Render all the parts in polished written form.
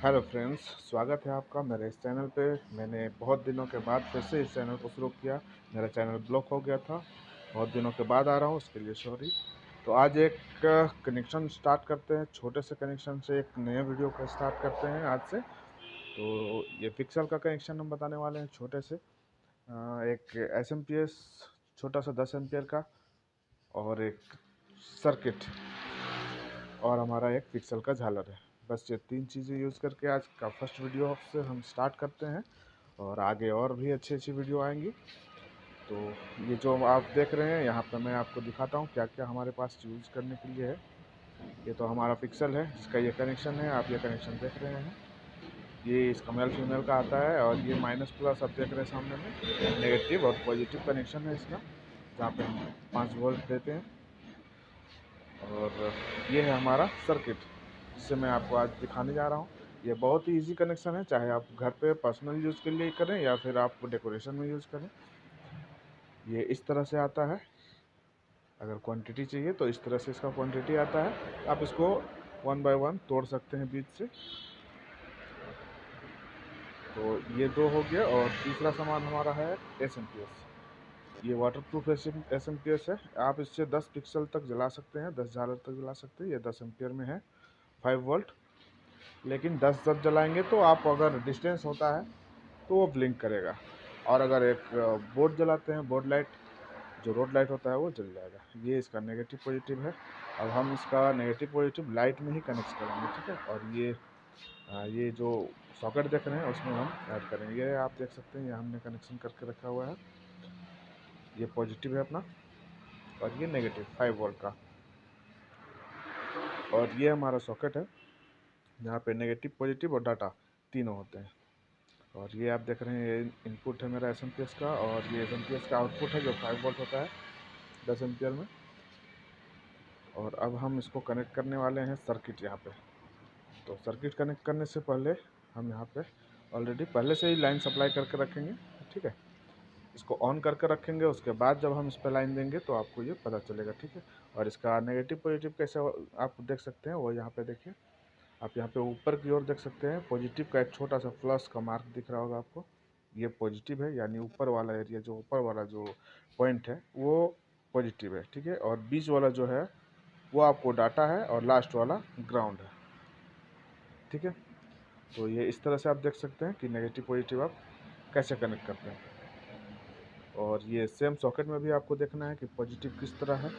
Hello friends, स्वागत है आपका मेरे इस चैनल पे। मैंने बहुत दिनों के बाद फिर से इस चैनल को शुरू किया। मेरा चैनल ब्लॉक हो गया था, बहुत दिनों के बाद आ रहा हूँ, उसके लिए सॉरी। तो आज एक कनेक्शन स्टार्ट करते हैं, छोटे से कनेक्शन से एक नए वीडियो का स्टार्ट करते हैं आज से। तो ये पिक्सल का कनेक्शन हम बताने वाले हैं छोटे से। एक एस छोटा सा 10 एम्पियर का, और एक सर्किट, और हमारा एक पिक्सल का झालर है। बस ये 3 चीज़ें यूज़ करके आज का फर्स्ट वीडियो से हम स्टार्ट करते हैं, और आगे और भी अच्छी अच्छी वीडियो आएंगी। तो ये जो आप देख रहे हैं यहाँ पर मैं आपको दिखाता हूँ क्या क्या हमारे पास यूज़ करने के लिए है। ये तो हमारा पिक्सल है जिसका ये कनेक्शन है, आप ये कनेक्शन देख रहे हैं। ये इसका मेल फीमेल का आता है, और ये माइनस प्लस आप देख रहे हैं सामने में, नेगेटिव और पॉजिटिव कनेक्शन है इसका, जहाँ पे हम 5 वोल्ट देते हैं। और ये है हमारा सर्किट जिसे मैं आपको आज दिखाने जा रहा हूँ। ये बहुत ही इजी कनेक्शन है, चाहे आप घर पे पर्सनल यूज़ के लिए करें या फिर आप डेकोरेशन में यूज़ करें। ये इस तरह से आता है। अगर क्वांटिटी चाहिए तो इस तरह से इसका क्वांटिटी आता है। आप इसको 1 बाय 1 तोड़ सकते हैं बीच से। तो ये दो हो गया, और तीसरा सामान हमारा है एस। ये वाटर प्रूफ एस है। आप इससे 10 पिक्सल तक जला सकते हैं, 10 झालर तक जला सकते हैं। ये 10 एम्पियर में है, 5 वोल्ट। लेकिन 10 जब जलाएंगे तो आप अगर डिस्टेंस होता है तो वो ब्लिंक करेगा। और अगर एक बोर्ड जलाते हैं, बोर्ड लाइट, जो रोड लाइट होता है, वो जल जाएगा। ये इसका नेगेटिव पॉजिटिव है। अब हम इसका नेगेटिव पॉजिटिव लाइट में ही कनेक्ट करेंगे, ठीक है। और ये जो सॉकेट देख रहे हैं उसमें हम ऐड करेंगे। ये आप देख सकते हैं, ये हमने कनेक्शन करके रखा हुआ है। ये पॉजिटिव है अपना, और ये नेगेटिव 5 वोल्ट का। और ये हमारा सॉकेट है जहाँ पे नेगेटिव पॉजिटिव और डाटा तीनों होते हैं। और ये आप देख रहे हैं, ये इनपुट है मेरा एस का, और ये एस का आउटपुट है जो 5 वोल्ट होता है 10 एम्पियर में। और अब हम इसको कनेक्ट करने वाले हैं सर्किट यहाँ पे। तो सर्किट कनेक्ट करने से पहले हम यहाँ पे ऑलरेडी पहले से ही लाइन सप्लाई करके रखेंगे, ठीक है। इसको ऑन करके रखेंगे, उसके बाद जब हम इस पर लाइन देंगे तो आपको ये पता चलेगा, ठीक है। और इसका नेगेटिव पॉजिटिव कैसे आप देख सकते हैं, वो यहाँ पे देखिए। आप यहाँ पे ऊपर की ओर देख सकते हैं, पॉजिटिव का एक छोटा सा प्लस का मार्क दिख रहा होगा आपको। ये पॉजिटिव है, यानी ऊपर वाला एरिया, जो ऊपर वाला जो पॉइंट है वो पॉजिटिव है, ठीक है। और बीच वाला जो है वो आपको डाटा है, और लास्ट वाला ग्राउंड है, ठीक है। तो ये इस तरह से आप देख सकते हैं कि नेगेटिव पॉजिटिव आप कैसे कनेक्ट करते हैं। और ये सेम सॉकेट में भी आपको देखना है कि पॉजिटिव किस तरह है।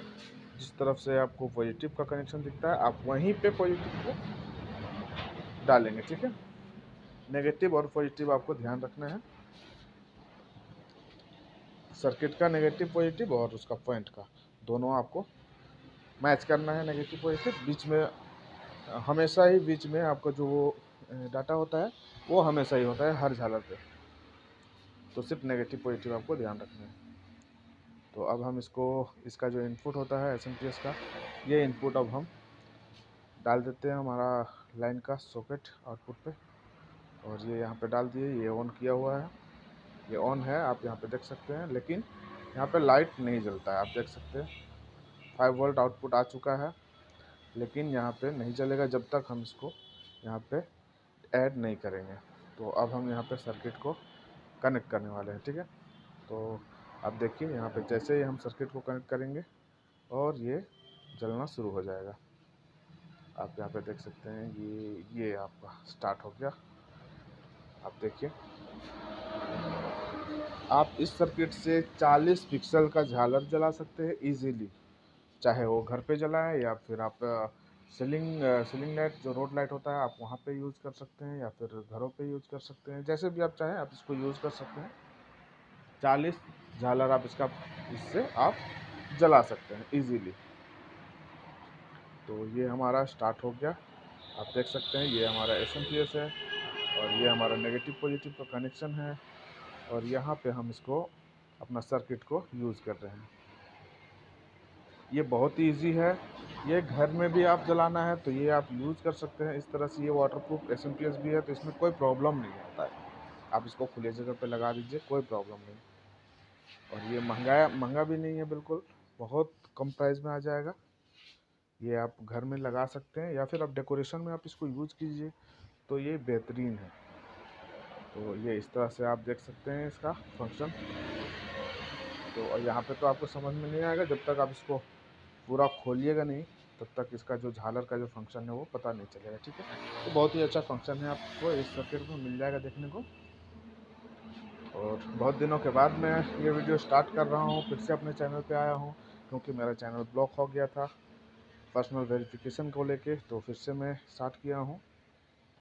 जिस तरफ से आपको पॉजिटिव का कनेक्शन दिखता है, आप वहीं पे पॉजिटिव को डालेंगे, ठीक है। नेगेटिव और पॉजिटिव आपको ध्यान रखना है, सर्किट का नेगेटिव पॉजिटिव और उसका पॉइंट का, दोनों आपको मैच करना है। नेगेटिव पॉजिटिव बीच में, हमेशा ही बीच में आपका जो डाटा होता है वो हमेशा ही होता है हर झालर पे। तो सिर्फ नेगेटिव पॉजिटिव आपको ध्यान रखना है। तो अब हम इसका जो इनपुट होता है एस का, ये इनपुट अब हम डाल देते हैं हमारा लाइन का सॉकेट आउटपुट पे। और ये यहाँ पे डाल दिए, ये ऑन किया हुआ है, ये ऑन है, आप यहाँ पे देख सकते हैं। लेकिन यहाँ पे लाइट नहीं जलता है, आप देख सकते हैं। 5 वोल्ट आउटपुट आ चुका है, लेकिन यहाँ पे नहीं चलेगा जब तक हम इसको यहाँ पे ऐड नहीं करेंगे। तो अब हम यहाँ पे सर्किट को कनेक्ट करने वाले हैं, ठीक है। तो आप देखिए यहाँ पे जैसे ही हम सर्किट को कनेक्ट करेंगे और ये जलना शुरू हो जाएगा। आप यहाँ पे देख सकते हैं, ये आपका स्टार्ट हो गया। आप देखिए, आप इस सर्किट से 40 पिक्सल का झालर जला सकते हैं इजीली। चाहे वो घर पे जलाएं या फिर आप सीलिंग लाइट, जो रोड लाइट होता है, आप वहाँ पे यूज़ कर सकते हैं, या फिर घरों पे यूज़ कर सकते हैं। जैसे भी आप चाहें आप इसको यूज़ कर सकते हैं। 40 झालर आप इससे आप जला सकते हैं इजीली। तो ये हमारा स्टार्ट हो गया। आप देख सकते हैं, ये हमारा एस है, और ये हमारा नेगेटिव पॉजिटिव का कनेक्शन है। और यहाँ पे हम इसको अपना सर्किट को यूज़ कर रहे हैं। ये बहुत ही ईजी है। ये घर में भी आप जलाना है तो ये आप यूज़ कर सकते हैं इस तरह से। ये वाटरप्रूफ एस भी है, तो इसमें कोई प्रॉब्लम नहीं आता है। आप इसको खुले जगह पे लगा दीजिए, कोई प्रॉब्लम नहीं। और ये महंगा भी नहीं है बिल्कुल, बहुत कम प्राइस में आ जाएगा। ये आप घर में लगा सकते हैं, या फिर आप डेकोरेशन में आप इसको यूज़ कीजिए। तो ये बेहतरीन है। तो ये इस तरह से आप देख सकते हैं इसका फंक्शन। तो और यहाँ पे तो आपको समझ में नहीं आएगा जब तक आप इसको पूरा खोलिएगा नहीं, तब तक इसका जो झालर का जो फंक्शन है वो पता नहीं चलेगा, ठीक है। तो बहुत ही अच्छा फंक्शन है, आपको इस सर्किट में मिल जाएगा देखने को। और बहुत दिनों के बाद मैं ये वीडियो स्टार्ट कर रहा हूँ, फिर से अपने चैनल पे आया हूँ, क्योंकि मेरा चैनल ब्लॉक हो गया था पर्सनल वेरिफिकेशन को लेके, तो फिर से मैं स्टार्ट किया हूँ।